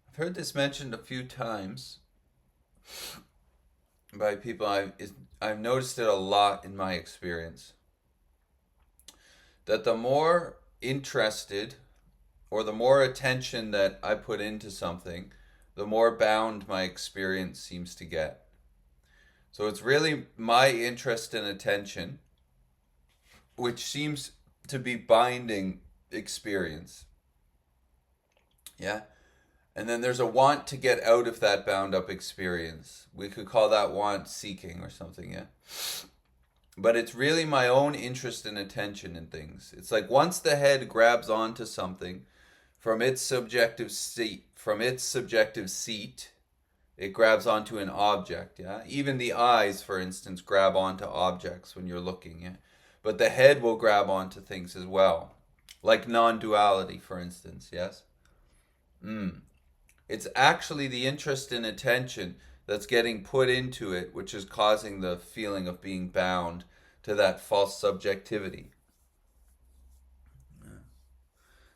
I've heard this mentioned a few times by people. I've noticed it a lot in my experience that the more interested or the more attention that I put into something, the more bound my experience seems to get. So it's really my interest and attention which seems to be binding experience. Yeah. And then there's a want to get out of that bound up experience. We could call that want seeking or something, yeah. But it's really my own interest and attention in things. It's like once the head grabs onto something from its subjective seat, it grabs onto an object, yeah. Even the eyes, for instance, grab onto objects when you're looking, yeah. But the head will grab onto things as well, like non-duality, for instance, yes. Mm. It's actually the interest and attention that's getting put into it, which is causing the feeling of being bound to that false subjectivity.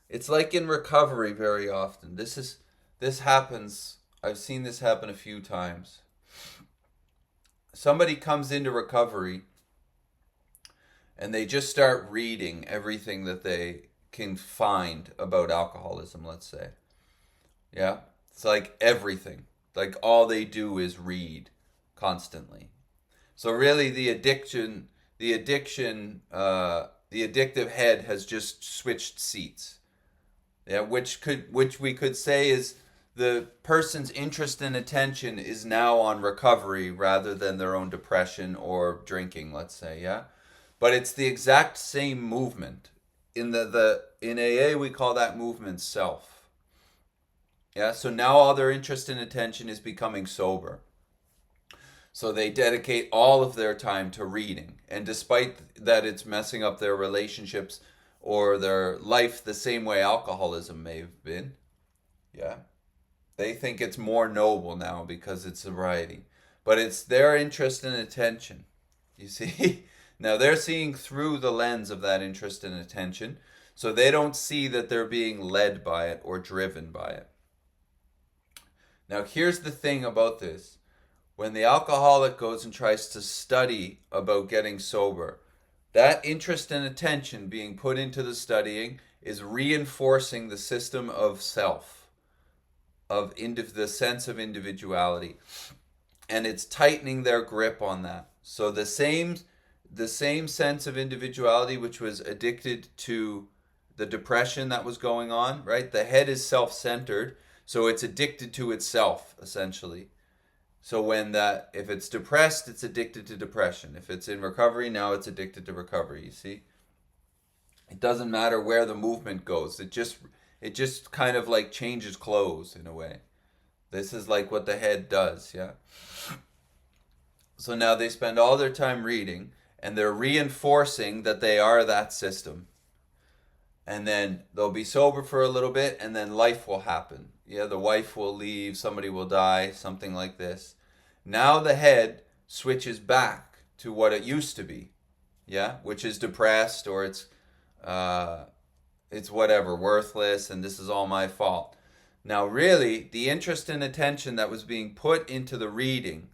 It's like in recovery very often. This happens. I've seen this happen a few times. Somebody comes into recovery and they just start reading everything that they can find about alcoholism, let's say. Yeah? It's like everything. Like all they do is read constantly. So really, the addictive head has just switched seats. Yeah, which we could say is the person's interest and attention is now on recovery rather than their own depression or drinking. Let's say, yeah, but it's the exact same movement. In the in AA we call that movement self. Yeah, so now all their interest and attention is becoming sober. So they dedicate all of their time to reading. And despite that it's messing up their relationships or their life the same way alcoholism may have been, yeah, they think it's more noble now because it's sobriety. But it's their interest and attention. You see? Now they're seeing through the lens of that interest and attention. So they don't see that they're being led by it or driven by it. Now here's the thing about this. When the alcoholic goes and tries to study about getting sober, that interest and attention being put into the studying is reinforcing the system of self, the sense of individuality, and it's tightening their grip on that. So the same sense of individuality which was addicted to the depression that was going on, right? The head is self-centered, so it's addicted to itself essentially. So if it's depressed, it's addicted to depression. If it's in recovery, now it's addicted to recovery. You see, it doesn't matter where the movement goes. It just kind of like changes clothes in a way. This is like what the head does, yeah. So now they spend all their time reading, and they're reinforcing that they are that system. And then they'll be sober for a little bit, and then life will happen. Yeah, the wife will leave, somebody will die, something like this. Now the head switches back to what it used to be, yeah, which is depressed or uh, it's whatever, worthless, and this is all my fault. Now, really, the interest and attention that was being put into the reading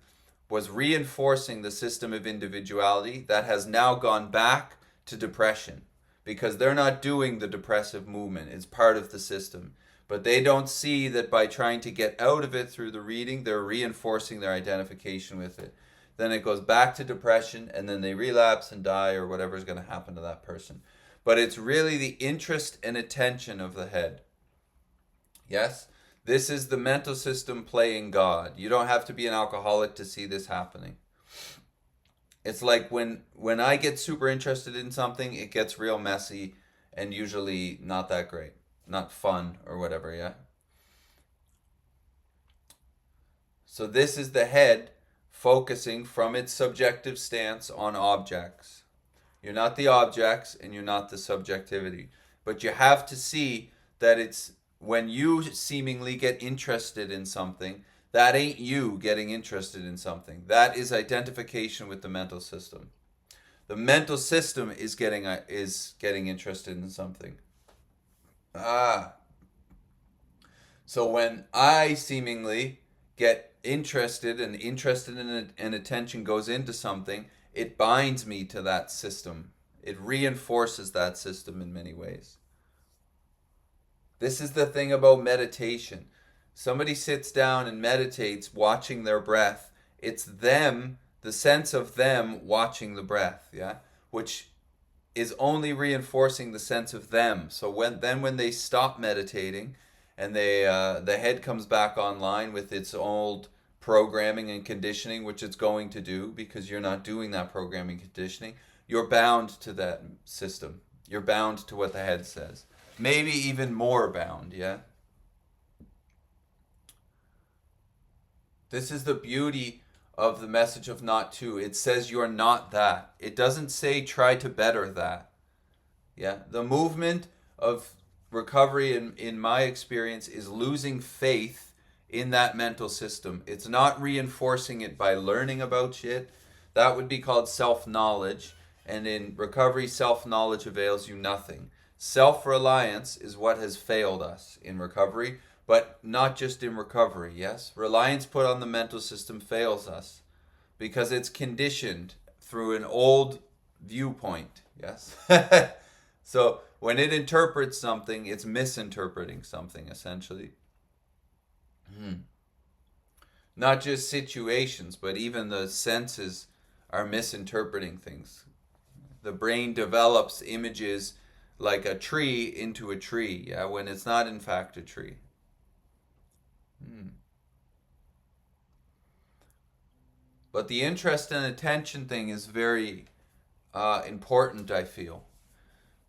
was reinforcing the system of individuality that has now gone back to depression because they're not doing the depressive movement. It's part of the system. But they don't see that by trying to get out of it through the reading, they're reinforcing their identification with it. Then it goes back to depression, and then they relapse and die, or whatever's going to happen to that person. But it's really the interest and attention of the head. Yes? This is the mental system playing God. You don't have to be an alcoholic to see this happening. It's like when I get super interested in something, it gets real messy and usually not that great. Not fun or whatever, yeah? So this is the head focusing from its subjective stance on objects. You're not the objects and you're not the subjectivity. But you have to see that it's when you seemingly get interested in something, that ain't you getting interested in something. That is identification with the mental system. The mental system is getting interested in something. Ah. So when I seemingly get interested and attention goes into something, it binds me to that system. It reinforces that system in many ways. This is the thing about meditation. Somebody sits down and meditates watching their breath. It's them, the sense of them watching the breath, yeah? Which is only reinforcing the sense of them. So when they stop meditating and the head comes back online with its old programming and conditioning, which it's going to do because you're not doing that programming conditioning, you're bound to that system. You're bound to what the head says. Maybe even more bound, yeah? This is the beauty of the message of not to. It says you're not that. It doesn't say try to better that. Yeah, the movement of recovery, in my experience, is losing faith in that mental system. It's not reinforcing it by learning about shit. That would be called self-knowledge. And in recovery, self-knowledge avails you nothing. Self-reliance is what has failed us in recovery, but not just in recovery, yes? Reliance put on the mental system fails us because it's conditioned through an old viewpoint, yes? So when it interprets something, it's misinterpreting something, essentially. Not just situations, but even the senses are misinterpreting things. The brain develops images like a tree into a tree, yeah, when it's not in fact a tree. But the interest and attention thing is very important, I feel,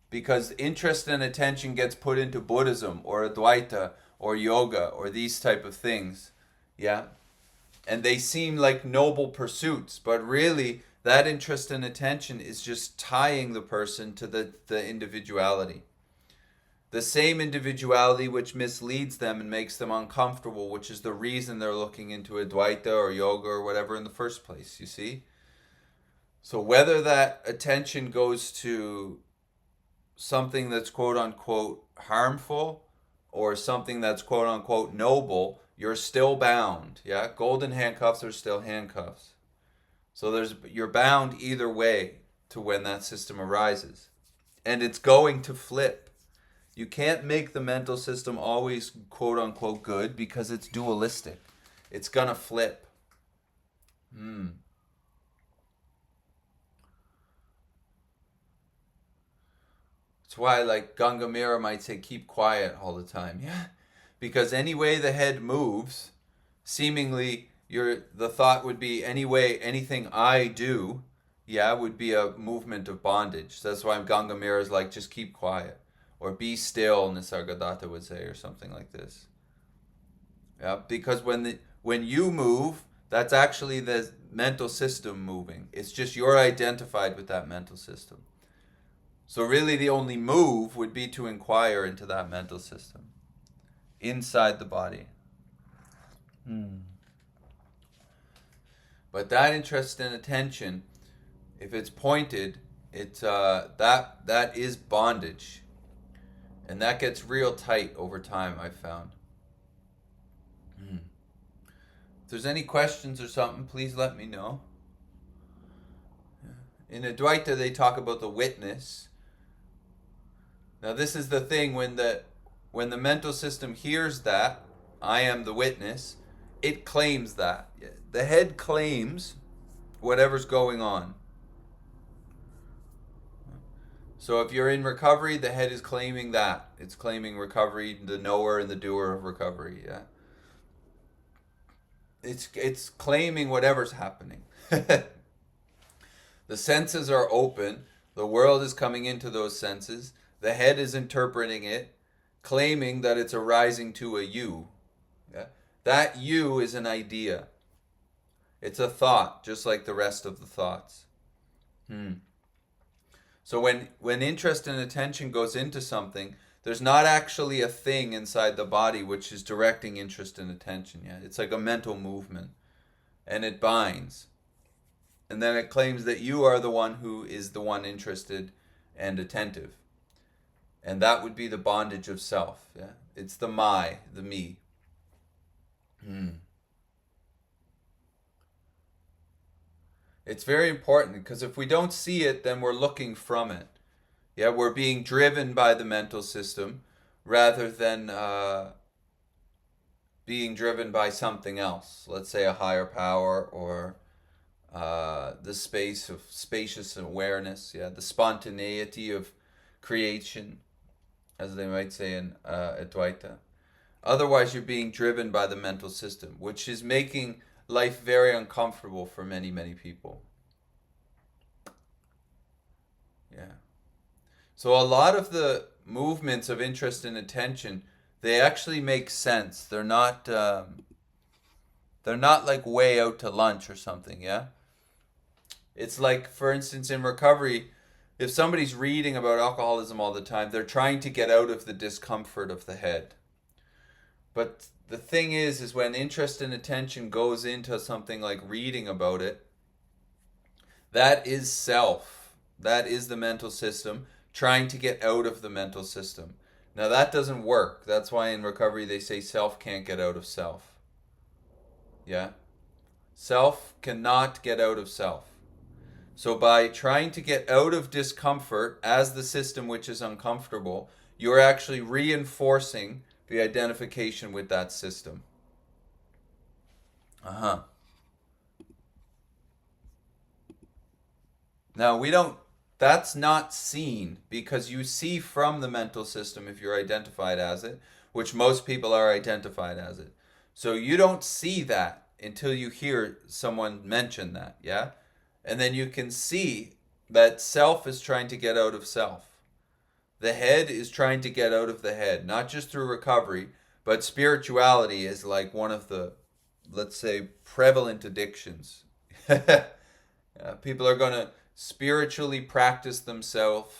because interest and attention gets put into Buddhism or Advaita or yoga or these type of things, yeah, and they seem like noble pursuits, but really that interest and attention is just tying the person to the individuality. The same individuality which misleads them and makes them uncomfortable, which is the reason they're looking into Advaita or yoga or whatever in the first place, you see? So whether that attention goes to something that's quote unquote harmful or something that's quote unquote noble, you're still bound. Yeah, golden handcuffs are still handcuffs. So you're bound either way to when that system arises. And it's going to flip. You can't make the mental system always quote unquote good because it's dualistic. It's gonna flip. That's why, like, Gangamera might say, keep quiet all the time. Yeah. Because any way the head moves, seemingly the thought would be any way anything I do, yeah, would be a movement of bondage. That's why Gangamera is like, just keep quiet. Or be still, Nisargadatta would say, or something like this. Yeah, because when you move, that's actually the mental system moving. It's just you're identified with that mental system. So really the only move would be to inquire into that mental system inside the body. But that interest and attention, if it's pointed, it's that is bondage. And that gets real tight over time, I've found. If there's any questions or something, please let me know. In Advaita, they talk about the witness. Now, this is the thing when the mental system hears that I am the witness, it claims that. The head claims whatever's going on. So if you're in recovery, the head is claiming that. It's claiming recovery, the knower and the doer of recovery, yeah. It's claiming whatever's happening. The senses are open. The world is coming into those senses. The head is interpreting it, claiming that it's arising to a you. Yeah? That you is an idea. It's a thought, just like the rest of the thoughts. So when interest and attention goes into something, there's not actually a thing inside the body which is directing interest and attention yet. It's like a mental movement. And it binds. And then it claims that you are the one who is the one interested and attentive. And that would be the bondage of self. Yeah? It's the me. Hmm. It's very important because if we don't see it, then we're looking from it. Yeah, we're being driven by the mental system rather than being driven by something else. Let's say a higher power or the space of spacious awareness. Yeah, the spontaneity of creation, as they might say in Advaita. Otherwise, you're being driven by the mental system, which is making life very uncomfortable for many, many people. Yeah. So a lot of the movements of interest and attention, they actually make sense. They're not like way out to lunch or something. Yeah. It's like, for instance, in recovery, if somebody's reading about alcoholism all the time, they're trying to get out of the discomfort of the head. But the thing is when interest and attention goes into something like reading about it, that is self. That is the mental system trying to get out of the mental system. Now that doesn't work. That's why in recovery they say self can't get out of self. Yeah? Self cannot get out of self. So by trying to get out of discomfort as the system which is uncomfortable, you're actually reinforcing the identification with that system. Uh-huh. Now, we don't, that's not seen because you see from the mental system if you're identified as it, which most people are identified as it. So you don't see that until you hear someone mention that, yeah? And then you can see that self is trying to get out of self. The head is trying to get out of the head, not just through recovery, but spirituality is like one of the, let's say, prevalent addictions. People are going to spiritually practice themselves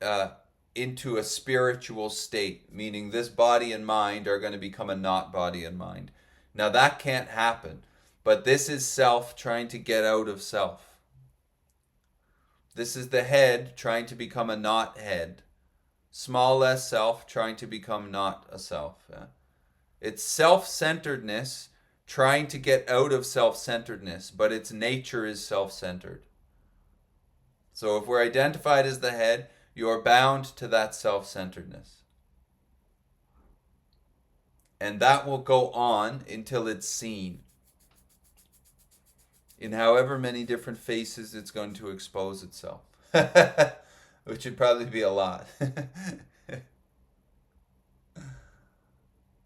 uh, into a spiritual state, meaning this body and mind are going to become a not body and mind. Now, that can't happen, but this is self trying to get out of self. This is the head trying to become a not head. Small s self trying to become not a self. Yeah? It's self centeredness trying to get out of self centeredness, but its nature is self centered. So if we're identified as the head, you are bound to that self centeredness. And that will go on until it's seen. In however many different faces it's going to expose itself. Which would probably be a lot.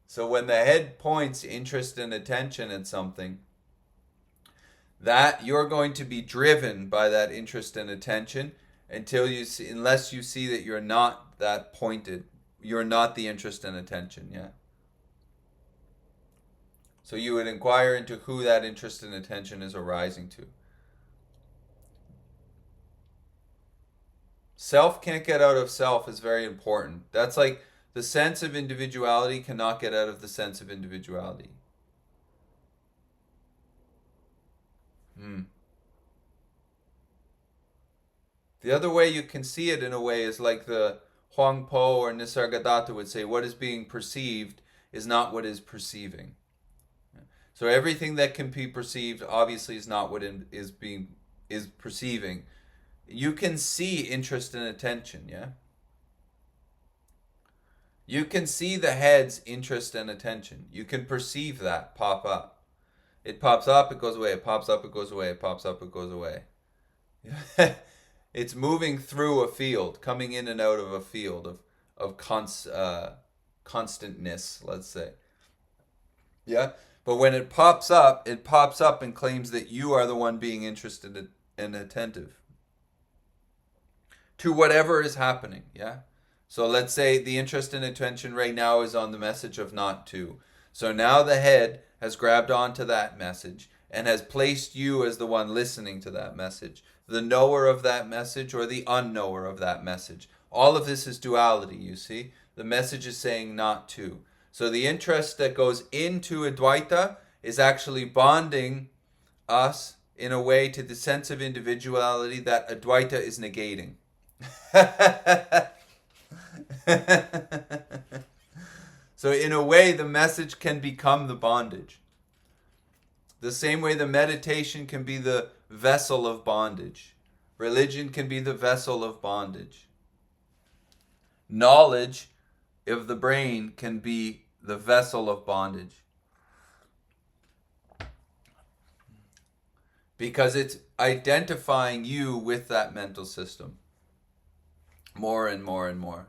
So when the head points interest and attention at something, that you're going to be driven by that interest and attention until you see, unless you see that you're not that pointed, you're not the interest and attention. Yeah. So you would inquire into who that interest and attention is arising to. Self can't get out of self is very important. That's like the sense of individuality cannot get out of the sense of individuality. Hmm. The other way you can see it in a way is like the Huang Po or Nisargadatta would say, what is being perceived is not what is perceiving. So everything that can be perceived obviously is not what is perceiving. You can see interest and attention, yeah? You can see the head's interest and attention. You can perceive that pop up. It pops up, it goes away, it pops up, it goes away, it pops up, it goes away. It's moving through a field, coming in and out of a field of constantness, let's say. Yeah? But when it pops up and claims that you are the one being interested and attentive to whatever is happening. Yeah? So let's say the interest and attention right now is on the message of not to. So now the head has grabbed onto that message and has placed you as the one listening to that message, the knower of that message or the unknower of that message. All of this is duality, you see? The message is saying not to. So the interest that goes into Advaita is actually bonding us in a way to the sense of individuality that Advaita is negating. So in a way, the message can become the bondage. The same way the meditation can be the vessel of bondage. Religion can be the vessel of bondage. Knowledge of the brain can be the vessel of bondage. Because it's identifying you with that mental system more and more and more.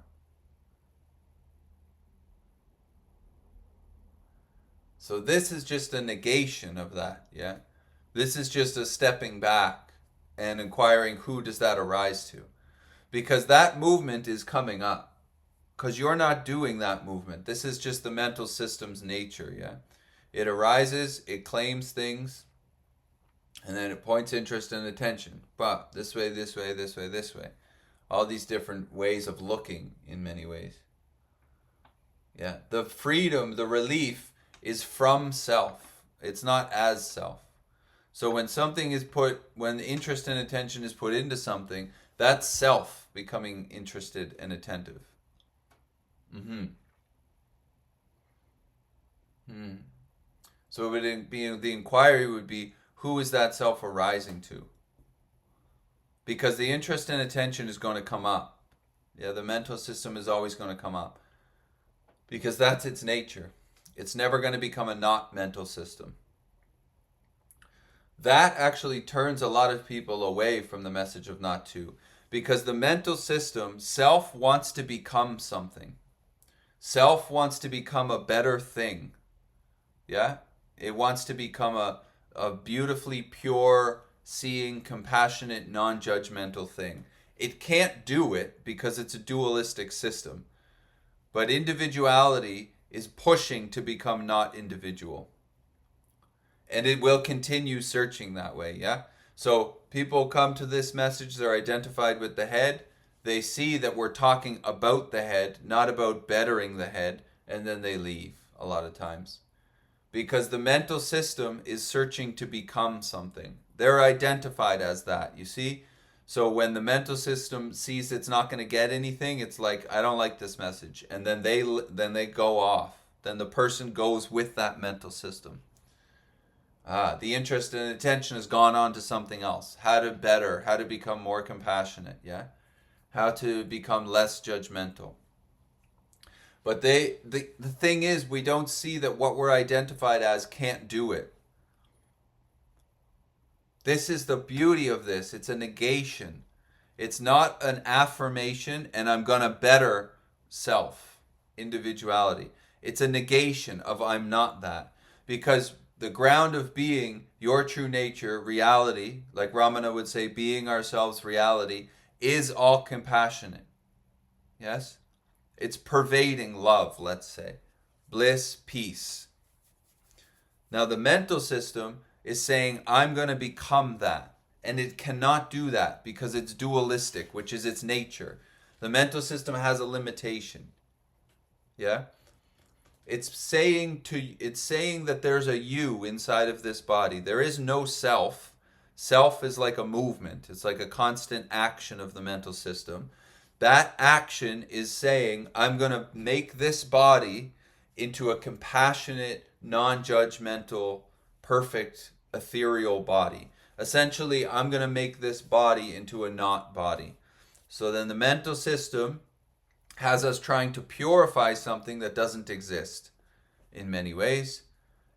So this is just a negation of that, yeah? This is just a stepping back and inquiring who does that arise to. Because that movement is coming up. Because you're not doing that movement. This is just the mental system's nature, yeah? It arises, it claims things, and then it points interest and attention. But this way, this way, this way, this way. All these different ways of looking in many ways. Yeah, the freedom, the relief is from self. It's not as self. So when something is put, when interest and attention is put into something, that's self becoming interested and attentive. So it would be, the inquiry would be, who is that self arising to? Because the interest and attention is going to come up. Yeah, the mental system is always going to come up. Because that's its nature. It's never going to become a not mental system. That actually turns a lot of people away from the message of not to. Because the mental system, self wants to become something. Self wants to become a better thing. Yeah? It wants to become a beautifully pure, seeing, compassionate, non-judgmental thing. It can't do it because it's a dualistic system. But individuality is pushing to become not individual. And it will continue searching that way, yeah? So people come to this message, they're identified with the head. They see that we're talking about the head, not about bettering the head, and then they leave a lot of times. Because the mental system is searching to become something. They're identified as that, you see? So when the mental system sees it's not going to get anything, it's like, I don't like this message. And then they go off. Then the person goes with that mental system. The interest and attention has gone on to something else. How to better, how to become more compassionate, yeah? How to become less judgmental. But the thing is, we don't see that what we're identified as can't do it. This is the beauty of this. It's a negation. It's not an affirmation and I'm going to better self, individuality. It's a negation of I'm not that. Because the ground of being, your true nature, reality, like Ramana would say, being ourselves, reality, is all compassionate. Yes? It's pervading love, let's say. Bliss, peace. Now the mental system is saying, I'm going to become that. And it cannot do that because it's dualistic, which is its nature. The mental system has a limitation. Yeah? It's saying that there's a you inside of this body. There is no self. Self is like a movement. It's like a constant action of the mental system. That action is saying, I'm going to make this body into a compassionate, non-judgmental, perfect, ethereal body. Essentially, I'm going to make this body into a not body. So then the mental system has us trying to purify something that doesn't exist in many ways,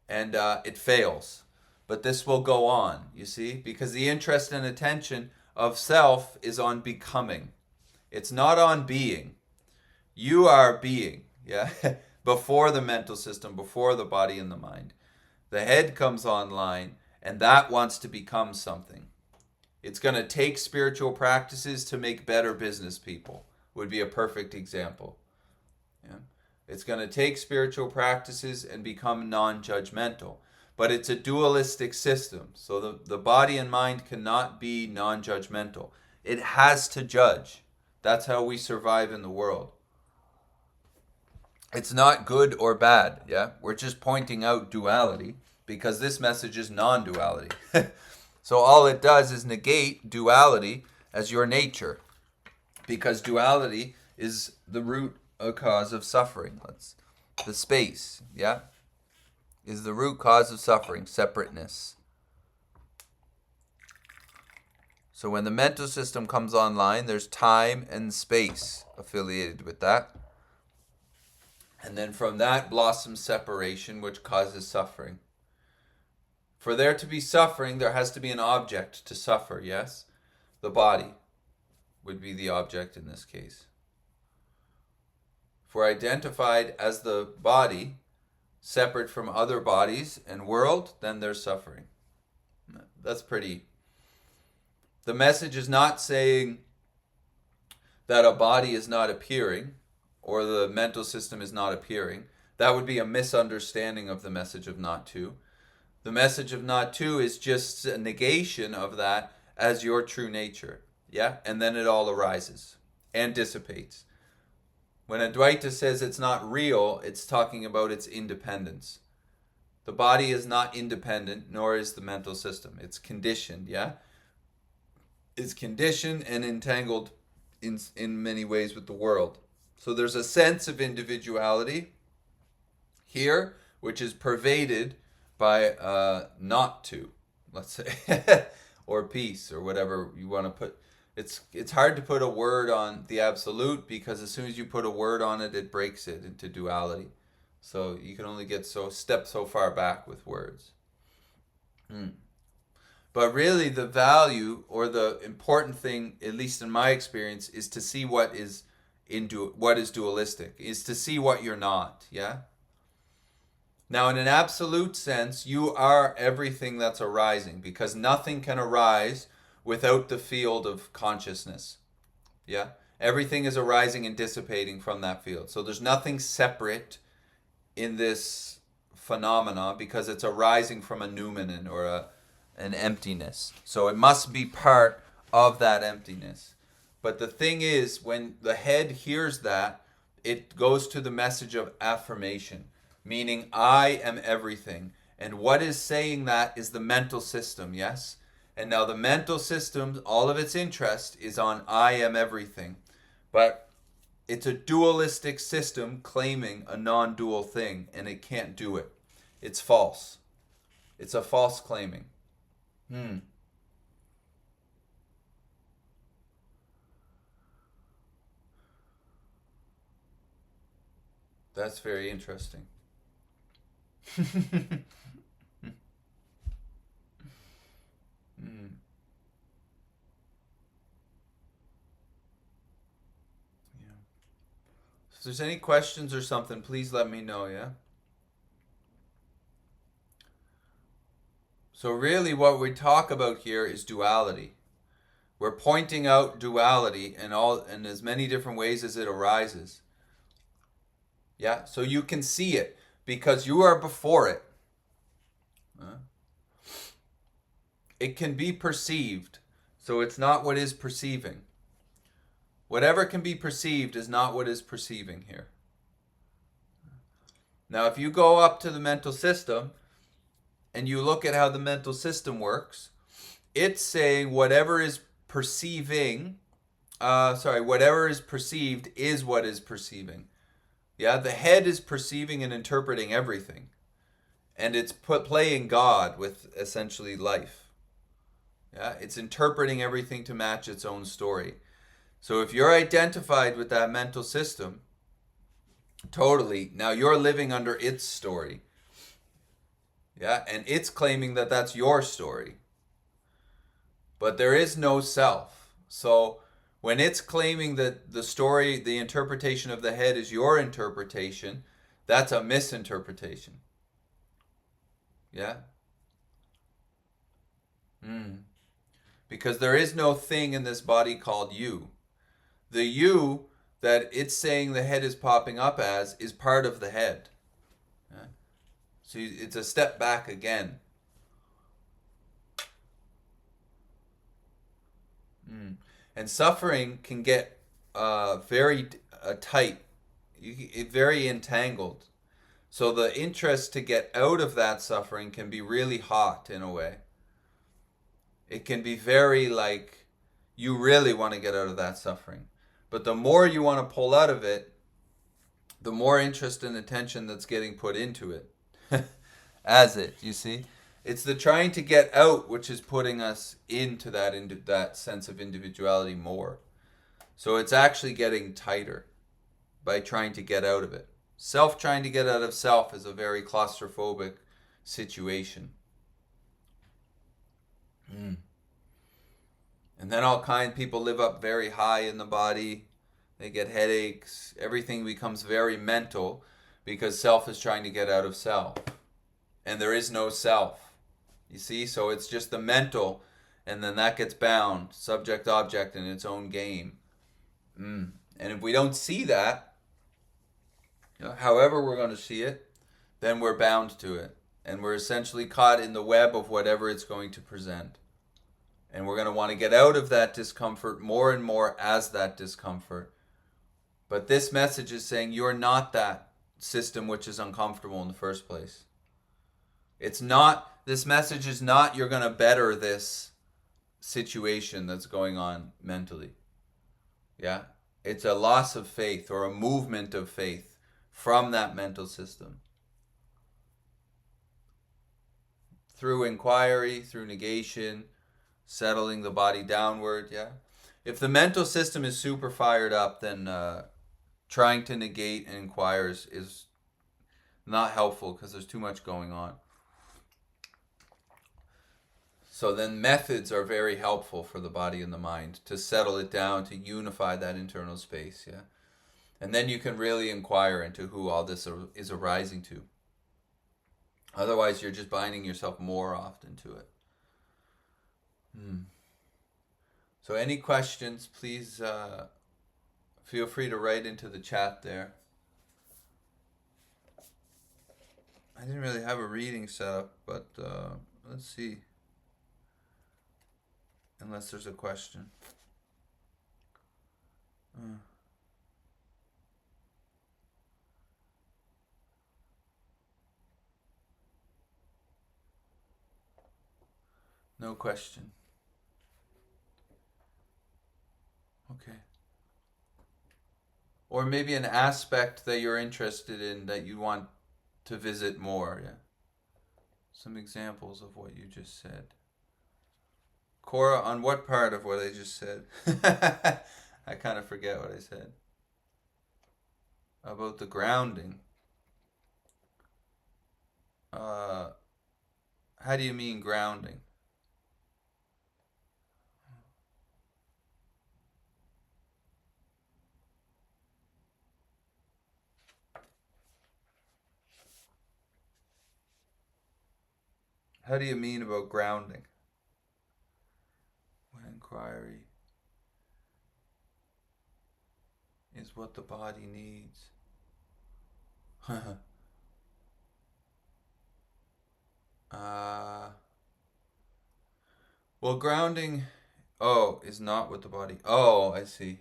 and it fails. But this will go on, you see, because the interest and attention of self is on becoming. It's not on being. You are being, yeah, before the mental system, before the body and the mind. The head comes online, and that wants to become something. It's going to take spiritual practices to make better business people, would be a perfect example. Yeah? It's going to take spiritual practices and become non-judgmental. But it's a dualistic system. So the body and mind cannot be non-judgmental. It has to judge. That's how we survive in the world. It's not good or bad, yeah? We're just pointing out duality because this message is non-duality. So all it does is negate duality as your nature, because duality is the root cause of suffering. The space, yeah, is the root cause of suffering, separateness. So when the mental system comes online, there's time and space affiliated with that. And then from that blossoms separation, which causes suffering. For there to be suffering, there has to be an object to suffer, yes? The body would be the object in this case. If we're identified as the body, separate from other bodies and world, then there's suffering. That's pretty... The message is not saying that a body is not appearing or the mental system is not appearing. That would be a misunderstanding of the message of not to. The message of not to is just a negation of that as your true nature. Yeah? And then it all arises and dissipates. When Advaita says it's not real, it's talking about its independence. The body is not independent, nor is the mental system. It's conditioned, yeah? It's conditioned and entangled in many ways with the world. So there's a sense of individuality here, which is pervaded by not to, let's say, or peace, or whatever you want to put. It's hard to put a word on the absolute, because as soon as you put a word on it, it breaks it into duality. So you can only step so far back with words. But really the value, or the important thing, at least in my experience, is to see what is dualistic, is to see what you're not, yeah? Now in an absolute sense, you are everything that's arising, because nothing can arise without the field of consciousness, yeah? Everything is arising and dissipating from that field. So there's nothing separate in this phenomena, because it's arising from a noumenon, or an emptiness. So it must be part of that emptiness. But the thing is, when the head hears that, it goes to the message of affirmation, meaning I am everything. And what is saying that is the mental system, yes? And now the mental system, all of its interest is on I am everything. But it's a dualistic system claiming a non-dual thing, and it can't do it. It's false. It's a false claiming. That's very interesting. mm. Yeah. If there's any questions or something, please let me know, yeah? So really what we talk about here is duality. We're pointing out duality in as many different ways as it arises. Yeah, so you can see it because you are before it. It can be perceived, so it's not what is perceiving. Whatever can be perceived is not what is perceiving here. Now, if you go up to the mental system and you look at how the mental system works, it's saying whatever is perceiving, whatever is perceived is what is perceiving. Yeah, the head is perceiving and interpreting everything. And it's playing God with essentially life. Yeah, it's interpreting everything to match its own story. So if you're identified with that mental system, totally, now you're living under its story. Yeah, and it's claiming that that's your story. But there is no self. So when it's claiming that the story, the interpretation of the head is your interpretation, that's a misinterpretation. Yeah? Because there is no thing in this body called you. The you that it's saying the head is popping up as is part of the head. Yeah? So it's a step back again. And suffering can get very tight, very entangled. So the interest to get out of that suffering can be really hot in a way. It can be very like you really want to get out of that suffering. But the more you want to pull out of it, the more interest and attention that's getting put into it. As it, you see? It's the trying to get out which is putting us into that sense of individuality more. So it's actually getting tighter by trying to get out of it. Self trying to get out of self is a very claustrophobic situation. Mm. And then all kind people live up very high in the body. They get headaches. Everything becomes very mental because self is trying to get out of self. And there is no self. You see? So it's just the mental, and then that gets bound, subject object in its own game. And if we don't see that, however we're going to see it, then we're bound to it. And we're essentially caught in the web of whatever it's going to present. And we're going to want to get out of that discomfort more and more as that discomfort. But this message is saying you're not that system which is uncomfortable in the first place. It's not, this message is not you're going to better this situation that's going on mentally. Yeah? It's a loss of faith or a movement of faith from that mental system. Through inquiry, through negation, settling the body downward, yeah? If the mental system is super fired up, then trying to negate and inquire is not helpful because there's too much going on. So then methods are very helpful for the body and the mind to settle it down, to unify that internal space, yeah? And then you can really inquire into who all this is arising to. Otherwise, you're just binding yourself more often to it. So any questions, please feel free to write into the chat there. I didn't really have a reading set up, but let's see. Unless there's a question. No question. Okay. Or maybe an aspect that you're interested in that you want to visit more, yeah. Some examples of what you just said. Cora, on what part of what I just said? I kind of forget what I said. About the grounding. How do you mean grounding? How do you mean about grounding? When inquiry is what the body needs. Well, grounding, is not what the body. Oh, I see.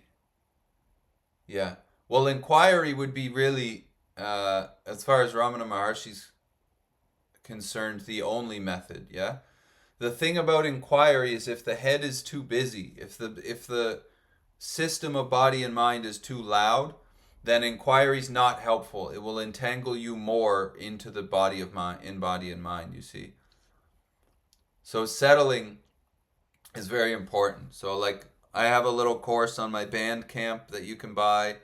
Yeah. Well, inquiry would be really, as far as Ramana Maharshi's concerned, the only method. Yeah. The thing about inquiry is if the head is too busy, if the system of body and mind is too loud, then inquiry is not helpful. It will entangle you more into the body of mind, in body and mind. You see. So settling is very important. So like I have a little course on my Bandcamp that you can buy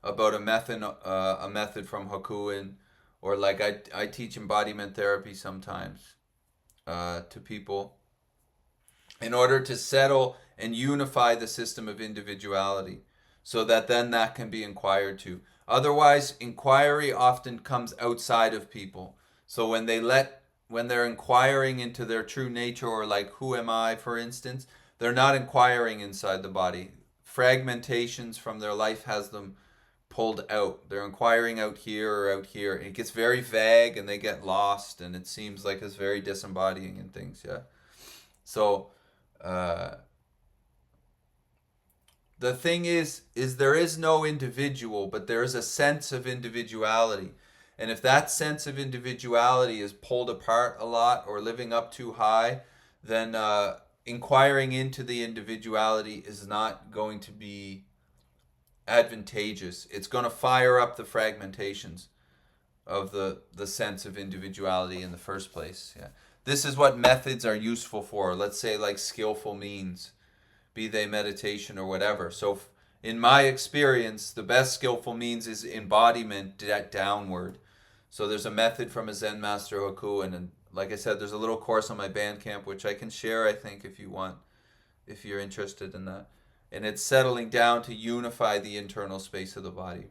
about a method from Hakuin, or like I teach embodiment therapy sometimes to people in order to settle and unify the system of individuality so that then that can be inquired to. Otherwise, inquiry often comes outside of people. So when they're inquiring into their true nature, or like who am I, for instance, they're not inquiring inside the body. Fragmentations from their life has them pulled out. They're inquiring out here or out here. It gets very vague and they get lost, and it seems like it's very disembodying and things, yeah? So the thing is there is no individual, but there is a sense of individuality. And if that sense of individuality is pulled apart a lot or living up too high, then inquiring into the individuality is not going to be advantageous. It's going to fire up the fragmentations of the sense of individuality in the first place. Yeah. This is what methods are useful for. Let's say like skillful means, be they meditation or whatever. So in my experience, the best skillful means is embodiment downward. So there's a method from a Zen master Haku, and like I said, there's a little course on my Bandcamp which I can share, I think, if you want, if you're interested in that. And it's settling down to unify the internal space of the body.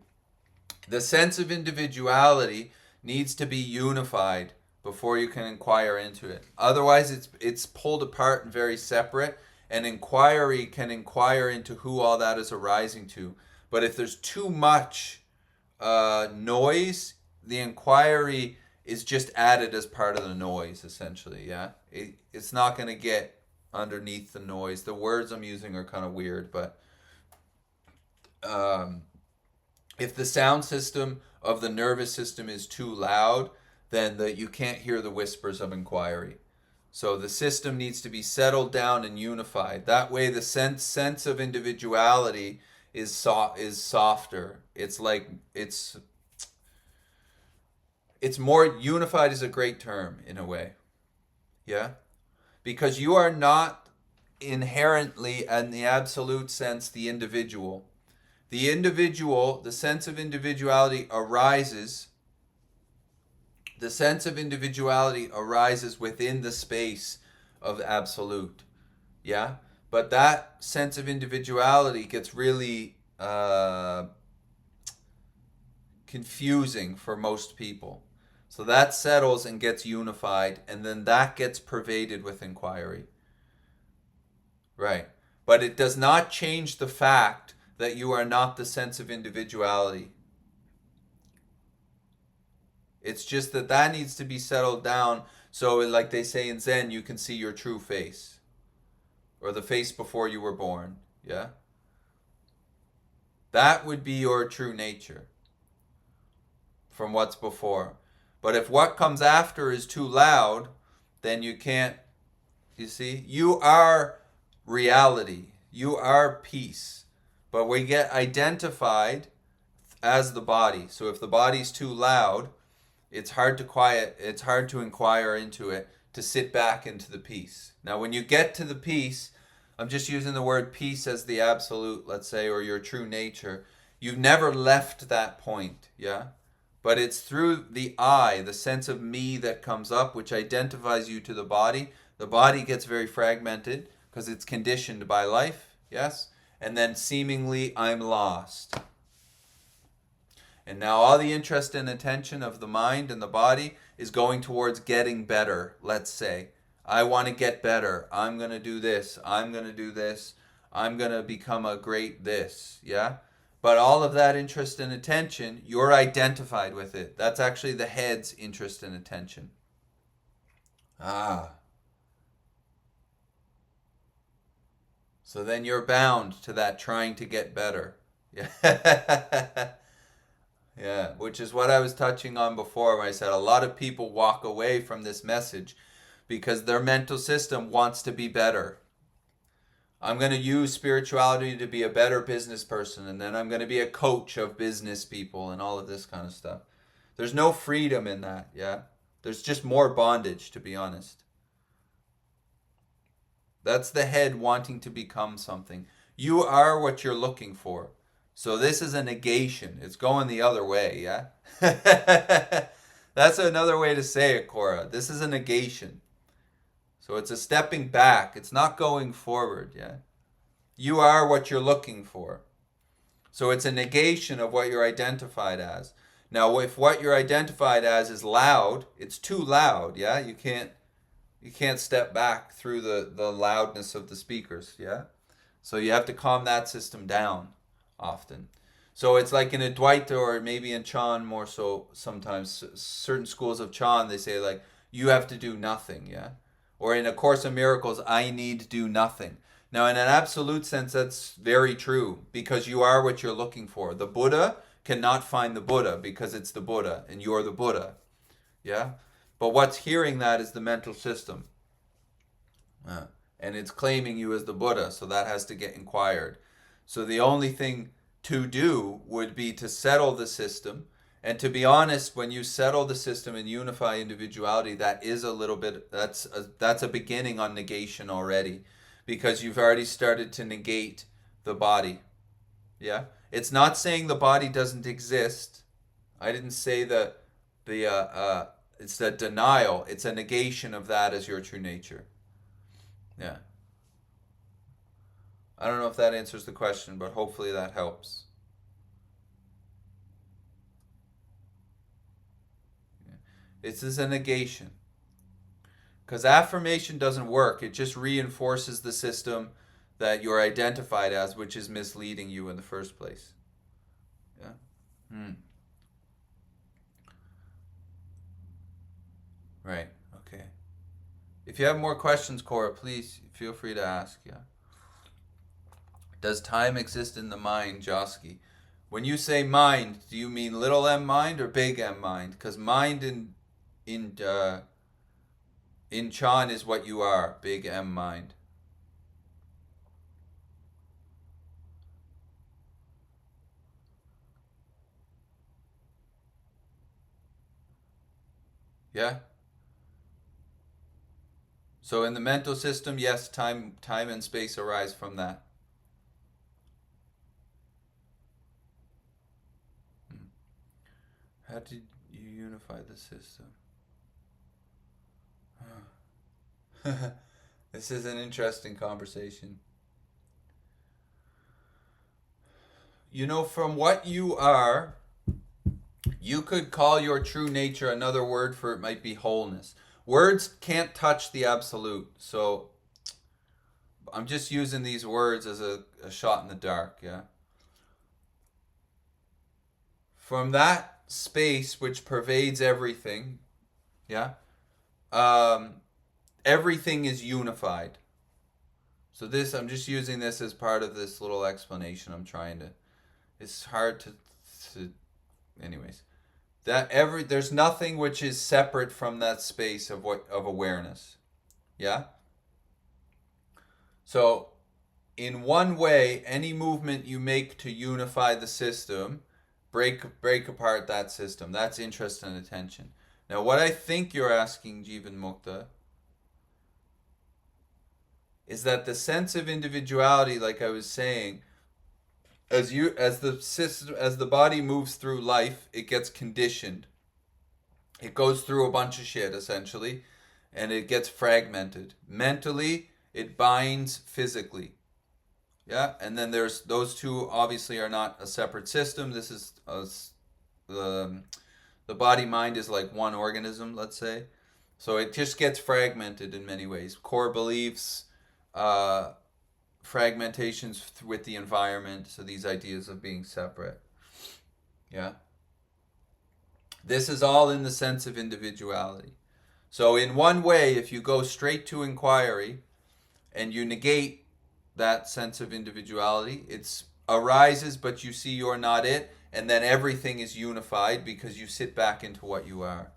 The sense of individuality needs to be unified before you can inquire into it. Otherwise, it's pulled apart and very separate, and inquiry can inquire into who all that is arising to. But if there's too much noise, the inquiry is just added as part of the noise, essentially. Yeah, it's not going to get underneath the noise. The words I'm using are kind of weird, but if the sound system of the nervous system is too loud, then you can't hear the whispers of inquiry. So the system needs to be settled down and unified. That way the sense of individuality is softer. It's like it's more unified is a great term in a way. Yeah? Because you are not inherently, in the absolute sense, the individual. The individual, the sense of individuality arises. The sense of individuality arises within the space of absolute. Yeah? But that sense of individuality gets really confusing for most people. So that settles and gets unified, and then that gets pervaded with inquiry. Right. But it does not change the fact that you are not the sense of individuality. It's just that needs to be settled down, so like they say in Zen, you can see your true face, or the face before you were born. Yeah? That would be your true nature from what's before. But if what comes after is too loud, then you can't, you see? You are reality. You are peace. But we get identified as the body. So if the body's too loud, it's hard to inquire into it, to sit back into the peace. Now when you get to the peace, I'm just using the word peace as the absolute, let's say, or your true nature. You've never left that point, yeah? But it's through the I, the sense of me that comes up, which identifies you to the body. The body gets very fragmented because it's conditioned by life, yes? And then seemingly I'm lost. And now all the interest and attention of the mind and the body is going towards getting better, let's say. I want to get better. I'm going to do this. I'm going to do this. I'm going to become a great this, yeah? But all of that interest and attention, you're identified with it. That's actually the head's interest and attention. So then you're bound to that trying to get better. Yeah. Yeah, which is what I was touching on before when I said a lot of people walk away from this message because their mental system wants to be better. I'm going to use spirituality to be a better business person, and then I'm going to be a coach of business people and all of this kind of stuff. There's no freedom in that, yeah? There's just more bondage, to be honest. That's the head wanting to become something. You are what you're looking for. So this is a negation. It's going the other way, yeah? That's another way to say it, Cora. This is a negation. So it's a stepping back. It's not going forward, yeah? You are what you're looking for. So it's a negation of what you're identified as. Now, if what you're identified as is loud, it's too loud, yeah? You can't step back through the loudness of the speakers, yeah? So you have to calm that system down often. So it's like in Advaita, or maybe in Chan more so sometimes, certain schools of Chan, they say like, you have to do nothing, yeah? Or in A Course in Miracles, I need do nothing. Now in an absolute sense, that's very true, because you are what you're looking for. The Buddha cannot find the Buddha because it's the Buddha and you're the Buddha, yeah? But what's hearing that is the mental system. And it's claiming you as the Buddha, so that has to get inquired. So the only thing to do would be to settle the system. And to be honest, when you settle the system and unify individuality, that is a little bit, that's a beginning on negation already, because you've already started to negate the body. Yeah, it's not saying the body doesn't exist. I didn't say that it's the denial. It's a negation of that as your true nature. Yeah. I don't know if that answers the question, but hopefully that helps. This is a negation. Because affirmation doesn't work. It just reinforces the system that you're identified as, which is misleading you in the first place. Yeah. Right. Okay. If you have more questions, Cora, please feel free to ask. Yeah. Does time exist in the mind, Josky? When you say mind, do you mean little m mind or big M mind? Because mind in in Chan is what you are, big M mind. Yeah. So in the mental system, yes, time and space arise from that. How did you unify the system? This is an interesting conversation. You know, from what you are, you could call your true nature, another word for it might be wholeness. Words can't touch the absolute, so I'm just using these words as a shot in the dark, yeah? From that space which pervades everything, yeah? Everything is unified. So this, I'm just using this as part of this little explanation I'm trying to, it's hard to anyways. There's nothing which is separate from that space of awareness. Yeah? So in one way, any movement you make to unify the system, break apart that system. That's interest and attention. Now what I think you're asking, Jivan Mukta, is that the sense of individuality, like I was saying, as the body moves through life, it gets conditioned. It goes through a bunch of shit essentially, and it gets fragmented. Mentally, it binds physically. Yeah, and then there's those two obviously are not a separate system. This is the body mind is like one organism, let's say. So it just gets fragmented in many ways. Core beliefs, fragmentations with the environment, so these ideas of being separate. Yeah. This is all in the sense of individuality. So in one way, if you go straight to inquiry and you negate that sense of individuality, it arises, but you see you're not it, and then everything is unified because you sit back into what you are.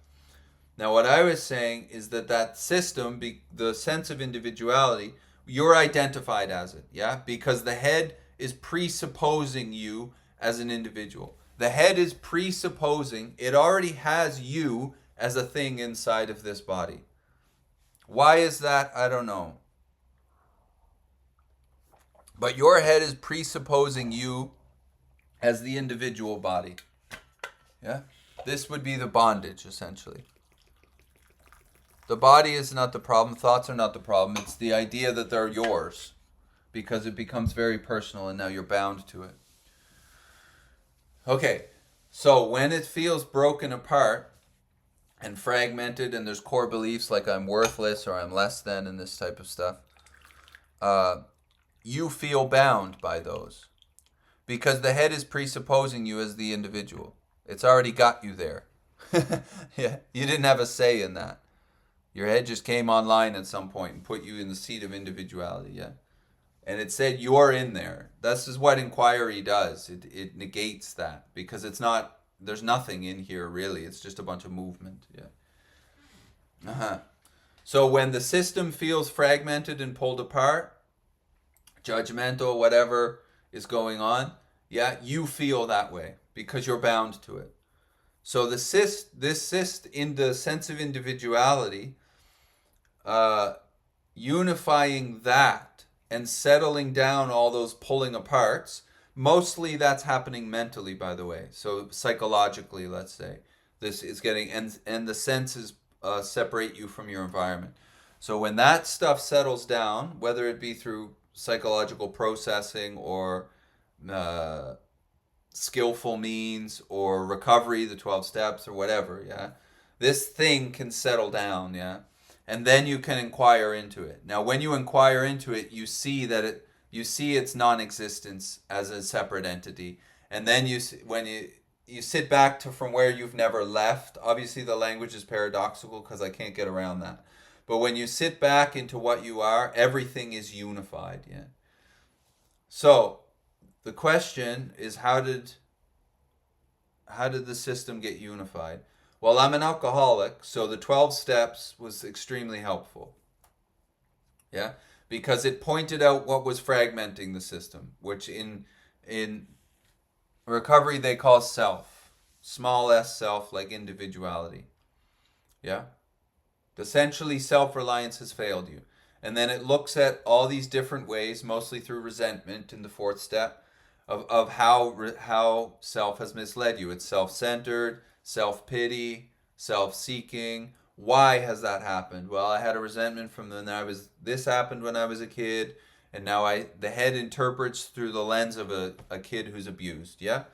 Now what I was saying is that system, the sense of individuality, you're identified as it, yeah? Because the head is presupposing you as an individual. The head is presupposing it already has you as a thing inside of this body. Why is that? I don't know. But your head is presupposing you as the individual body. Yeah? This would be the bondage, essentially. The body is not the problem. Thoughts are not the problem. It's the idea that they're yours, because it becomes very personal and now you're bound to it. Okay, so when it feels broken apart and fragmented and there's core beliefs like I'm worthless or I'm less than and this type of stuff, you feel bound by those because the head is presupposing you as the individual. It's already got you there. Yeah, you didn't have a say in that. Your head just came online at some point and put you in the seat of individuality, yeah? And it said you're in there. This is what inquiry does. It negates that because it's not, there's nothing in here really. It's just a bunch of movement, yeah? So when the system feels fragmented and pulled apart, judgmental, whatever is going on, yeah, you feel that way because you're bound to it. So this cyst in the sense of individuality, uh, unifying that and settling down all those pulling aparts. Mostly that's happening mentally, by the way. So psychologically, let's say this is getting, and the senses separate you from your environment. So when that stuff settles down, whether it be through psychological processing or uh, skillful means or recovery, the 12 steps or whatever, yeah, this thing can settle down, yeah, and then you can inquire into it. Now when you inquire into it, you see that you see its non-existence as a separate entity, and then when you sit back to from where you've never left. Obviously the language is paradoxical because I can't get around that, but when you sit back into what you are, everything is unified, yeah. So the question is, how did the system get unified? Well, I'm an alcoholic, so the 12 steps was extremely helpful. Yeah? Because it pointed out what was fragmenting the system, which in recovery they call self. Small s self, like individuality. Yeah? Essentially self-reliance has failed you. And then it looks at all these different ways, mostly through resentment in the fourth step, of how self has misled you. It's self-centered, self-pity, self-seeking. Why has that happened? Well, I had a resentment from when I was this happened when I was a kid, and now the head interprets through the lens of a kid who's abused. Yeah?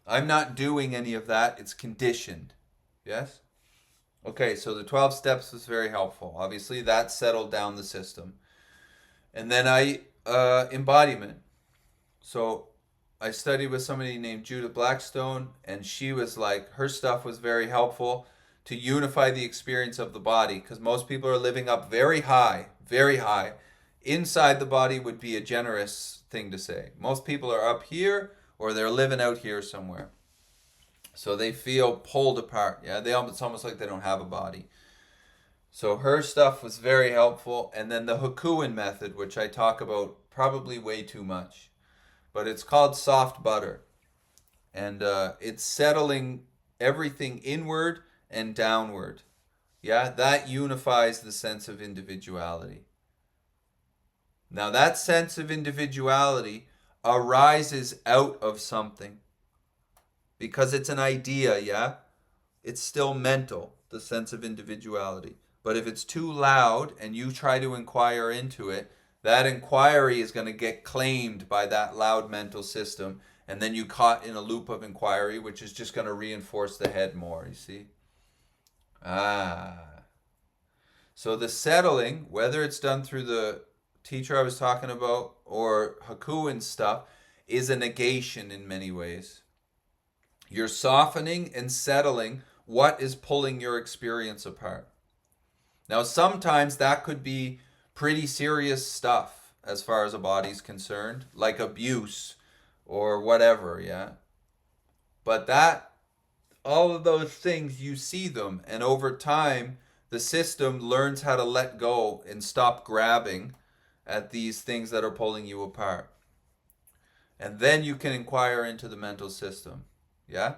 I'm not doing any of that. It's conditioned. Yes? Okay, so the 12 steps was very helpful. Obviously, that settled down the system. And then embodiment. So I studied with somebody named Judith Blackstone, and she was like, her stuff was very helpful to unify the experience of the body, because most people are living up very high, very high. Inside the body would be a generous thing to say. Most people are up here, or they're living out here somewhere. So they feel pulled apart. Yeah, it's almost like they don't have a body. So her stuff was very helpful. And then the Hakuin method, which I talk about probably way too much, but it's called soft butter, and it's settling everything inward and downward. Yeah, that unifies the sense of individuality. Now that sense of individuality arises out of something because it's an idea, yeah? It's still mental, the sense of individuality. But if it's too loud and you try to inquire into it, that inquiry is going to get claimed by that loud mental system, and then you caught in a loop of inquiry, which is just going to reinforce the head more, you see? Ah. So the settling, whether it's done through the teacher I was talking about or Hakuin stuff, is a negation in many ways. You're softening and settling what is pulling your experience apart. Now, sometimes that could be pretty serious stuff as far as a body's concerned, like abuse or whatever, yeah? But all of those things, you see them, and over time, the system learns how to let go and stop grabbing at these things that are pulling you apart. And then you can inquire into the mental system, yeah?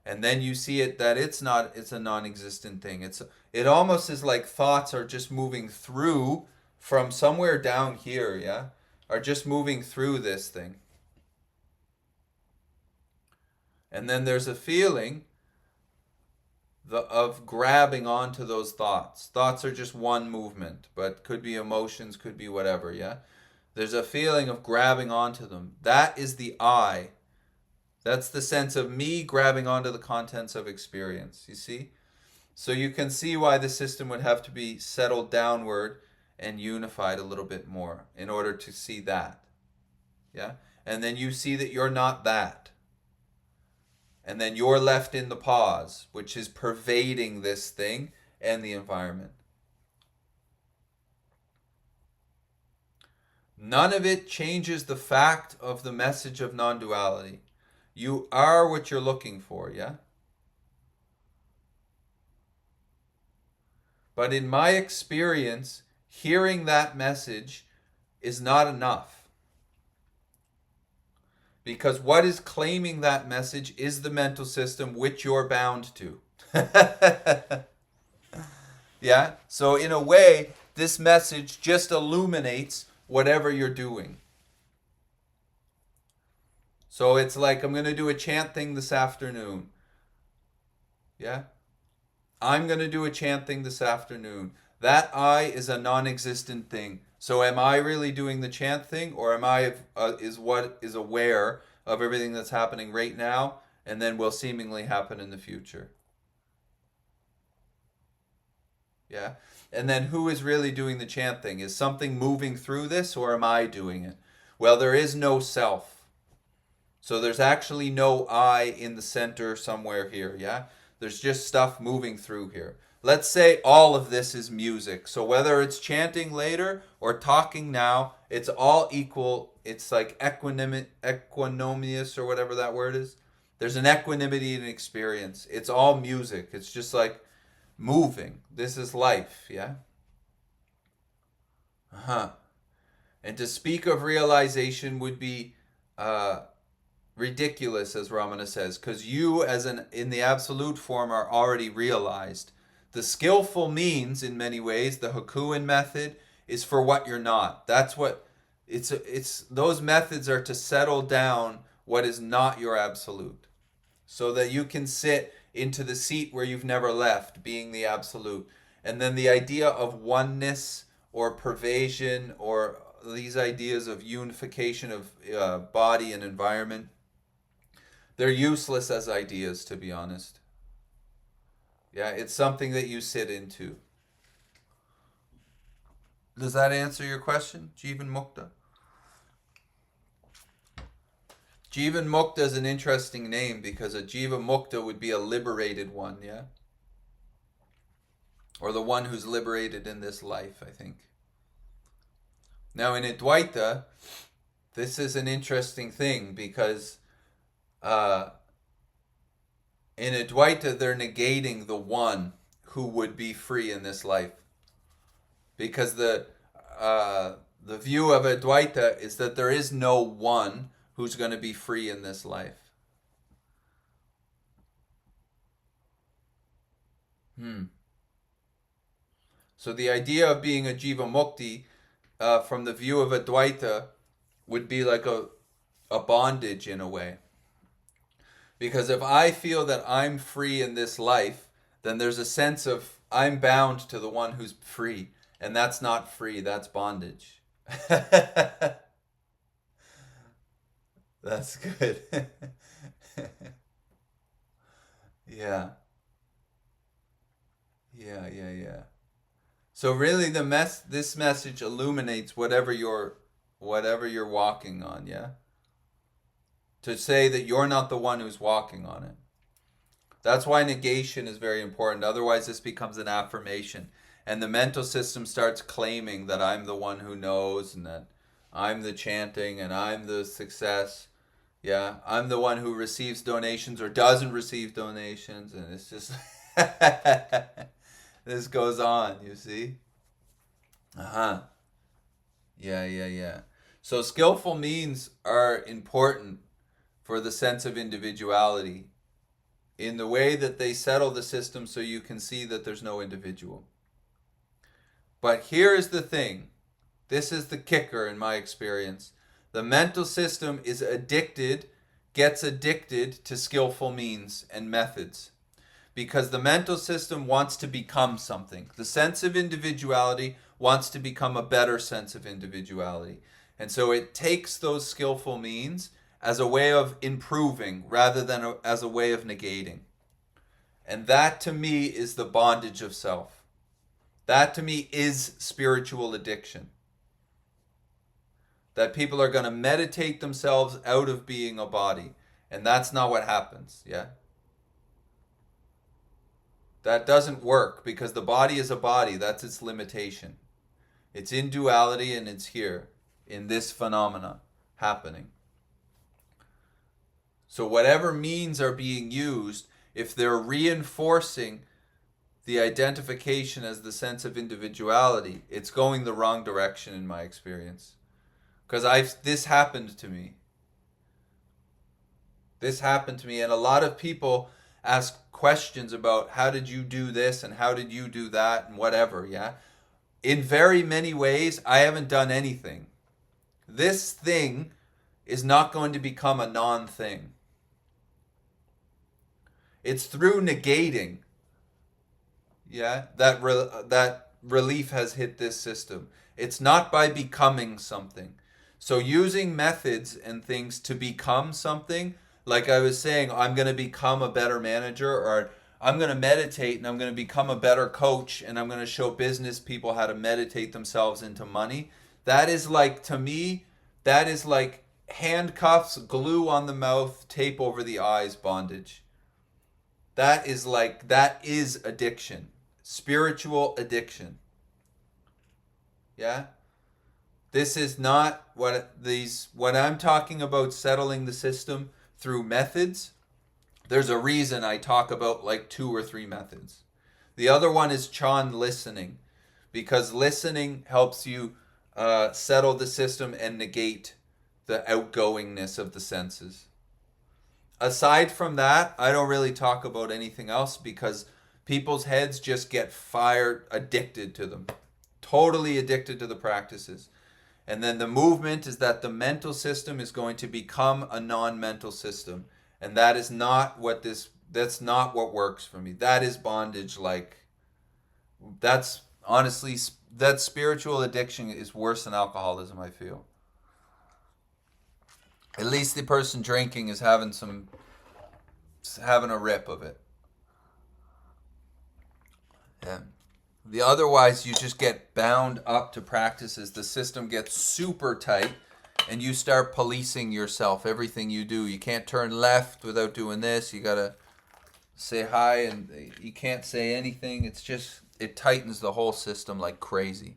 And then you see it's a non-existent thing. It almost is like thoughts are just moving through from somewhere down here, yeah? Are just moving through this thing. And then there's a feeling of grabbing onto those thoughts. Thoughts are just one movement, but could be emotions, could be whatever, yeah? There's a feeling of grabbing onto them. That is the I. That's the sense of me grabbing onto the contents of experience, you see? So you can see why the system would have to be settled downward and unified a little bit more in order to see that. Yeah? And then you see that you're not that. And then you're left in the pause, which is pervading this thing and the environment. None of it changes the fact of the message of non-duality. You are what you're looking for, yeah? But in my experience, hearing that message is not enough. Because what is claiming that message is the mental system which you're bound to. Yeah? So, in a way, this message just illuminates whatever you're doing. So, it's like, I'm going to do a chant thing this afternoon. Yeah? I'm going to do a chant thing this afternoon. That I is a non existent thing. So, am I really doing the chant thing, or am I, is what is aware of everything that's happening right now and then will seemingly happen in the future? Yeah. And then who is really doing the chant thing? Is something moving through this, or am I doing it? Well, there is no self. So there's actually no I in the center somewhere here, yeah? There's just stuff moving through here. Let's say all of this is music. So whether it's chanting later or talking now, it's all equal. It's like equanimous or whatever that word is. There's an equanimity in experience. It's all music. It's just like moving. This is life, yeah? Uh-huh. And to speak of realization would be ridiculous, as Ramana says, because you, as an in the absolute form, are already realized. The skillful means, in many ways, the Hakuin method, is for what you're not. That's what it's. Those methods are to settle down what is not your absolute, so that you can sit into the seat where you've never left, being the absolute. And then the idea of oneness or pervasion or these ideas of unification of body and environment, they're useless as ideas, to be honest. Yeah, it's something that you sit into. Does that answer your question, Jivan Mukta? Jivan Mukta is an interesting name because a Jiva Mukta would be a liberated one, yeah? Or the one who's liberated in this life, I think. Now, in Advaita, this is an interesting thing because in Advaita, they're negating the one who would be free in this life. Because the view of Advaita is that there is no one who's going to be free in this life. So the idea of being a Jiva Mukti from the view of Advaita would be like a bondage in a way. Because if I feel that I'm free in this life, then there's a sense of I'm bound to the one who's free. And that's not free, that's bondage. That's good. Yeah. Yeah. So really this message illuminates whatever you're walking on, yeah? To say that you're not the one who's walking on it. That's why negation is very important. Otherwise, this becomes an affirmation. And the mental system starts claiming that I'm the one who knows and that I'm the chanting and I'm the success. Yeah, I'm the one who receives donations or doesn't receive donations. And it's just, this goes on, you see? Uh-huh. Yeah. So skillful means are important for the sense of individuality in the way that they settle the system so you can see that there's no individual. But here is the thing. This is the kicker in my experience. The mental system is gets addicted to skillful means and methods. Because the mental system wants to become something. The sense of individuality wants to become a better sense of individuality. And so it takes those skillful means as a way of improving rather than as a way of negating. And that to me is the bondage of self. That to me is spiritual addiction. That people are going to meditate themselves out of being a body. And that's not what happens, yeah? That doesn't work because the body is a body. That's its limitation. It's in duality and it's here in this phenomena happening. So whatever means are being used, if they're reinforcing the identification as the sense of individuality, it's going the wrong direction in my experience. Because this happened to me. This happened to me, and a lot of people ask questions about how did you do this and how did you do that and whatever, yeah? In very many ways, I haven't done anything. This thing is not going to become a non-thing. It's through negating, yeah, that relief has hit this system. It's not by becoming something. So using methods and things to become something, like I was saying, I'm going to become a better manager, or I'm going to meditate and I'm going to become a better coach, and I'm going to show business people how to meditate themselves into money. That is like, to me, that is like handcuffs, glue on the mouth, tape over the eyes bondage. That is addiction. Spiritual addiction. Yeah? This is not what I'm talking about, settling the system through methods. There's a reason I talk about like 2 or 3 methods. The other one is Chan listening, because listening helps you settle the system and negate the outgoingness of the senses. Aside from that, I don't really talk about anything else, because people's heads just get fired, addicted to them, totally addicted to the practices. And then the movement is that the mental system is going to become a non-mental system. And that's not what works for me. That is bondage. Like, that's honestly, that spiritual addiction is worse than alcoholism, I feel. At least the person drinking is having a rip of it. Yeah. The otherwise, you just get bound up to practices. The system gets super tight, and you start policing yourself. Everything you do, you can't turn left without doing this. You gotta say hi, and you can't say anything. It's just, it tightens the whole system like crazy.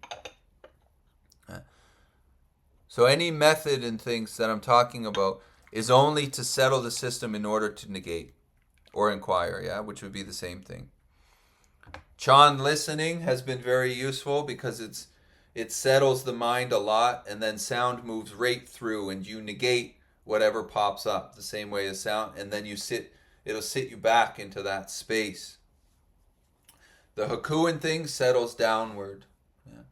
So any method and things that I'm talking about is only to settle the system in order to negate or inquire, yeah, which would be the same thing. Chan listening has been very useful because it settles the mind a lot, and then sound moves right through, and you negate whatever pops up the same way as sound, and then it'll sit you back into that space. The Hakuin thing settles downward. Yeah.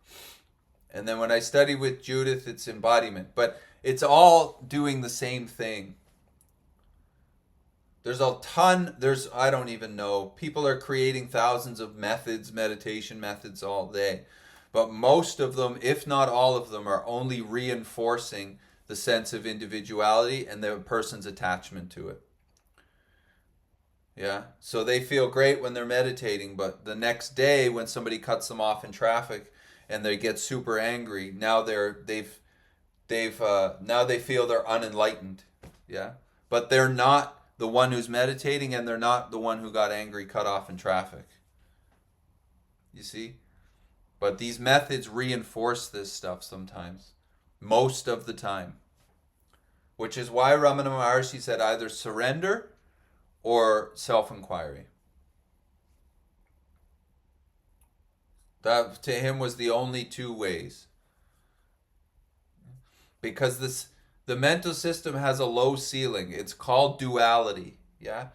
And then when I study with Judith, it's embodiment. But it's all doing the same thing. I don't even know. People are creating thousands of methods, meditation methods all day. But most of them, if not all of them, are only reinforcing the sense of individuality and the person's attachment to it. Yeah. So they feel great when they're meditating, but the next day when somebody cuts them off in traffic and they get super angry, now now they feel they're unenlightened. Yeah. But they're not the one who's meditating, and they're not the one who got angry cut off in traffic. You see? But these methods reinforce this stuff sometimes. Most of the time. Which is why Ramana Maharshi said either surrender or self-inquiry. That to him was the only 2 ways. Because the mental system has a low ceiling. It's called duality, yeah?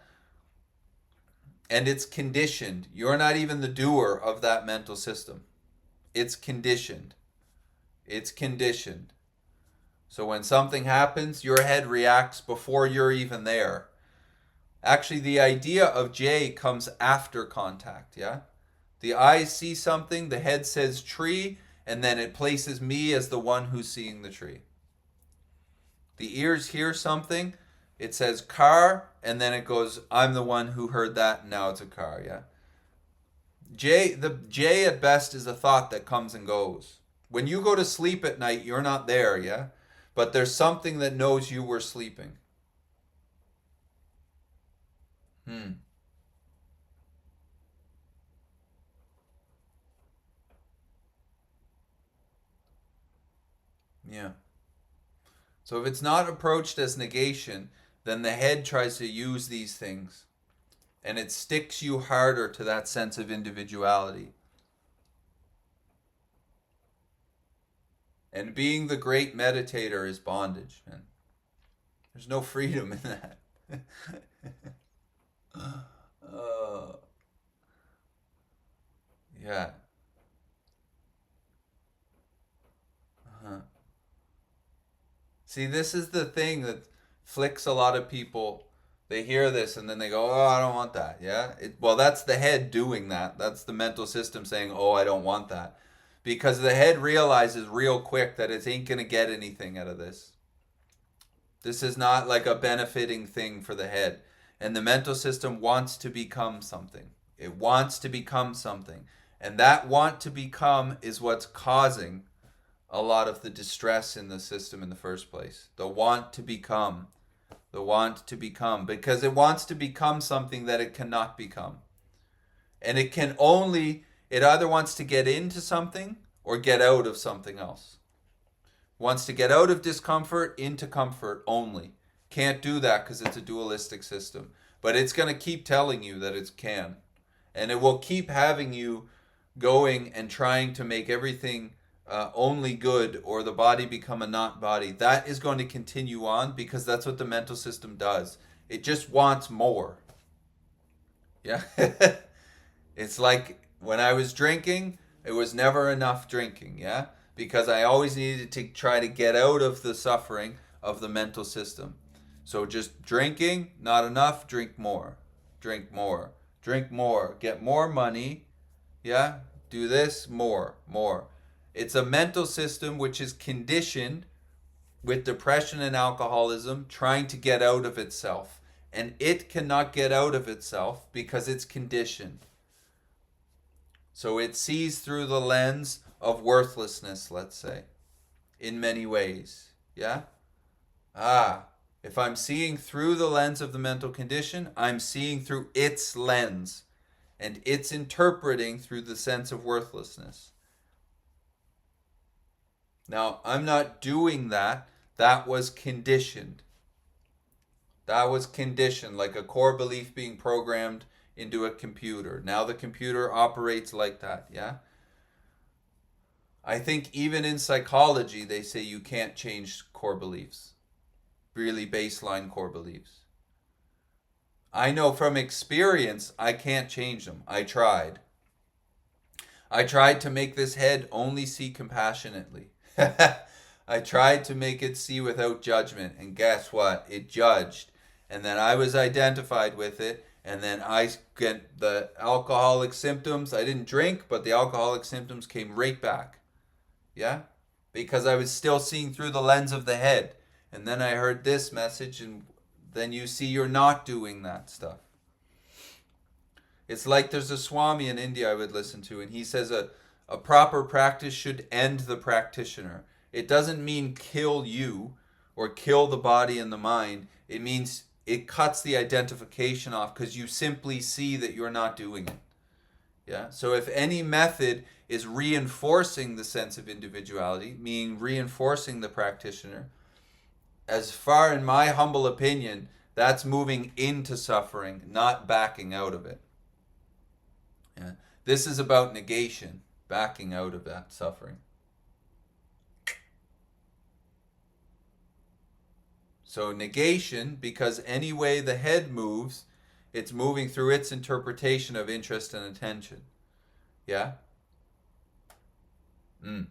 And it's conditioned. You're not even the doer of that mental system. It's conditioned. It's conditioned. So when something happens, your head reacts before you're even there. Actually, the idea of J comes after contact, yeah? The eyes see something, the head says tree, and then it places me as the one who's seeing the tree. The ears hear something, it says car, and then it goes, I'm the one who heard that, and now it's a car, yeah? The J at best is a thought that comes and goes. When you go to sleep at night, you're not there, yeah? But there's something that knows you were sleeping. Yeah. So if it's not approached as negation, then the head tries to use these things, and it sticks you harder to that sense of individuality. And being the great meditator is bondage, man. There's no freedom in that. uh, yeah. Uh-huh. See, this is the thing that flicks a lot of people. They hear this and then they go, "Oh, I don't want that." Yeah. Well, that's the head doing that. That's the mental system saying, "Oh, I don't want that," because the head realizes real quick that it ain't gonna get anything out of this. This is not like a benefiting thing for the head, and the mental system wants to become something. It wants to become something, and that want to become is what's causing a lot of the distress in the system in the first place. The want to become. The want to become. Because it wants to become something that it cannot become. And it either wants to get into something or get out of something else. Wants to get out of discomfort into comfort only. Can't do that because it's a dualistic system. But it's going to keep telling you that it can. And it will keep having you going and trying to make everything only good or the body become a not body. That is going to continue on because that's what the mental system does. It just wants more. Yeah. It's like when I was drinking, it was never enough drinking. Yeah. Because I always needed to try to get out of the suffering of the mental system. So just drinking, not enough, drink more. Drink more. Drink more. Get more money. Yeah. Do this, more, more. It's a mental system which is conditioned with depression and alcoholism, trying to get out of itself. And it cannot get out of itself because it's conditioned. So it sees through the lens of worthlessness, let's say, in many ways. Yeah? If I'm seeing through the lens of the mental condition, I'm seeing through its lens. And it's interpreting through the sense of worthlessness. Now, I'm not doing that. That was conditioned. That was conditioned, like a core belief being programmed into a computer. Now the computer operates like that, yeah? I think even in psychology, they say you can't change core beliefs, really baseline core beliefs. I know from experience, I can't change them. I tried. I tried to make this head only see compassionately. I tried to make it see without judgment, and guess what? It judged. And then I was identified with it, and then I get the alcoholic symptoms. I didn't drink, but the alcoholic symptoms came right back. Yeah? Because I was still seeing through the lens of the head. And then I heard this message, and then you see you're not doing that stuff. It's like there's a Swami in India I would listen to, and he says a proper practice should end the practitioner. It doesn't mean kill you or kill the body and the mind. It means it cuts the identification off because you simply see that you're not doing it. Yeah. So if any method is reinforcing the sense of individuality, meaning reinforcing the practitioner, as far in my humble opinion, that's moving into suffering, not backing out of it. Yeah. This is about negation, backing out of that suffering. So negation, because any way the head moves, it's moving through its interpretation of interest and attention. Yeah? And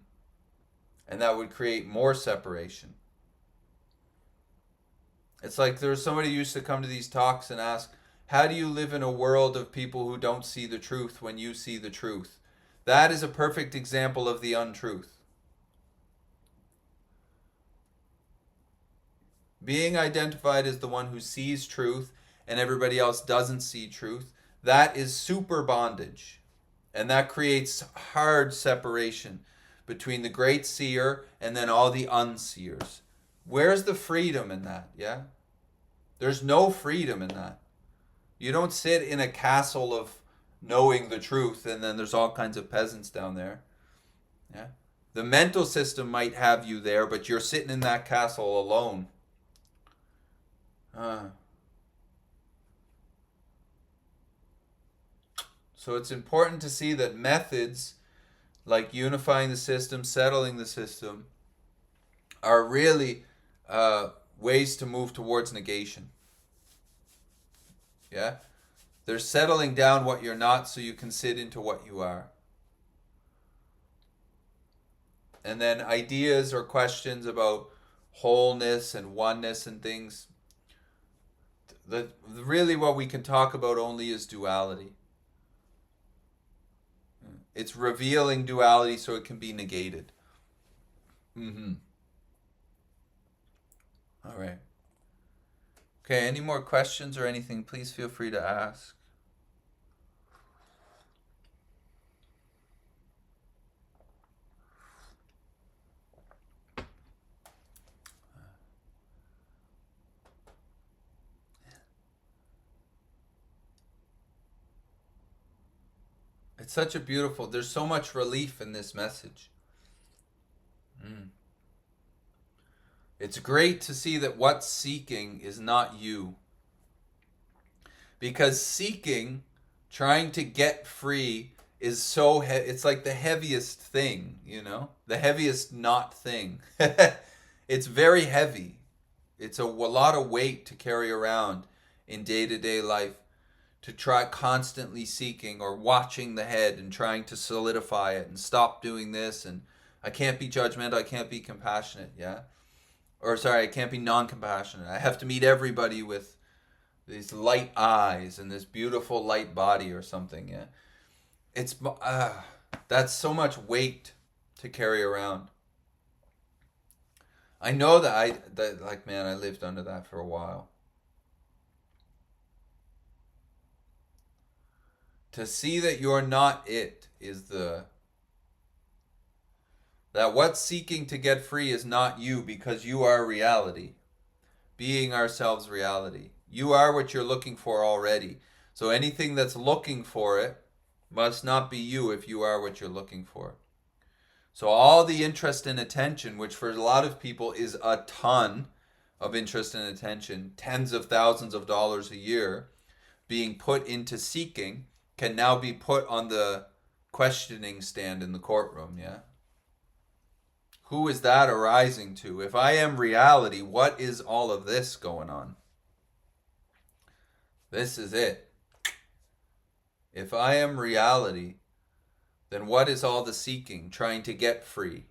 that would create more separation. It's like there's somebody who used to come to these talks and ask, how do you live in a world of people who don't see the truth when you see the truth? That is a perfect example of the untruth. Being identified as the one who sees truth and everybody else doesn't see truth, that is super bondage. And that creates hard separation between the great seer and then all the unseers. Where's the freedom in that? Yeah? There's no freedom in that. You don't sit in a castle of knowing the truth and then there's all kinds of peasants down there. Yeah? The mental system might have you there, but you're sitting in that castle alone. So it's important to see that methods like unifying the system, settling the system, are really ways to move towards negation. Yeah? They're settling down what you're not so you can sit into what you are. And then ideas or questions about wholeness and oneness and things, really what we can talk about only is duality. It's revealing duality so it can be negated. Mm-hmm. All right. Okay, any more questions or anything, please feel free to ask. It's such a beautiful, there's so much relief in this message. Mm. It's great to see that what's seeking is not you. Because seeking, trying to get free, is so it's like the heaviest thing, you know, the heaviest not thing. It's very heavy. It's a lot of weight to carry around in day-to-day life, to try constantly seeking or watching the head and trying to solidify it and stop doing this, and I can't be judgmental, I can't be compassionate, yeah, or sorry, I can't be non-compassionate, I have to meet everybody with these light eyes and this beautiful light body or something. Yeah, it's that's so much weight to carry around. I know that like, man, I lived under that for a while. To see that you're not it is that what's seeking to get free is not you, because you are reality, being ourselves reality. You are what you're looking for already. So anything that's looking for it must not be you if you are what you're looking for. So all the interest and attention, which for a lot of people is a ton of interest and attention, tens of thousands of dollars a year, being put into seeking, can now be put on the questioning stand in the courtroom, yeah? Who is that arising to? If I am reality, what is all of this going on? This is it. If I am reality, then what is all the seeking, trying to get free?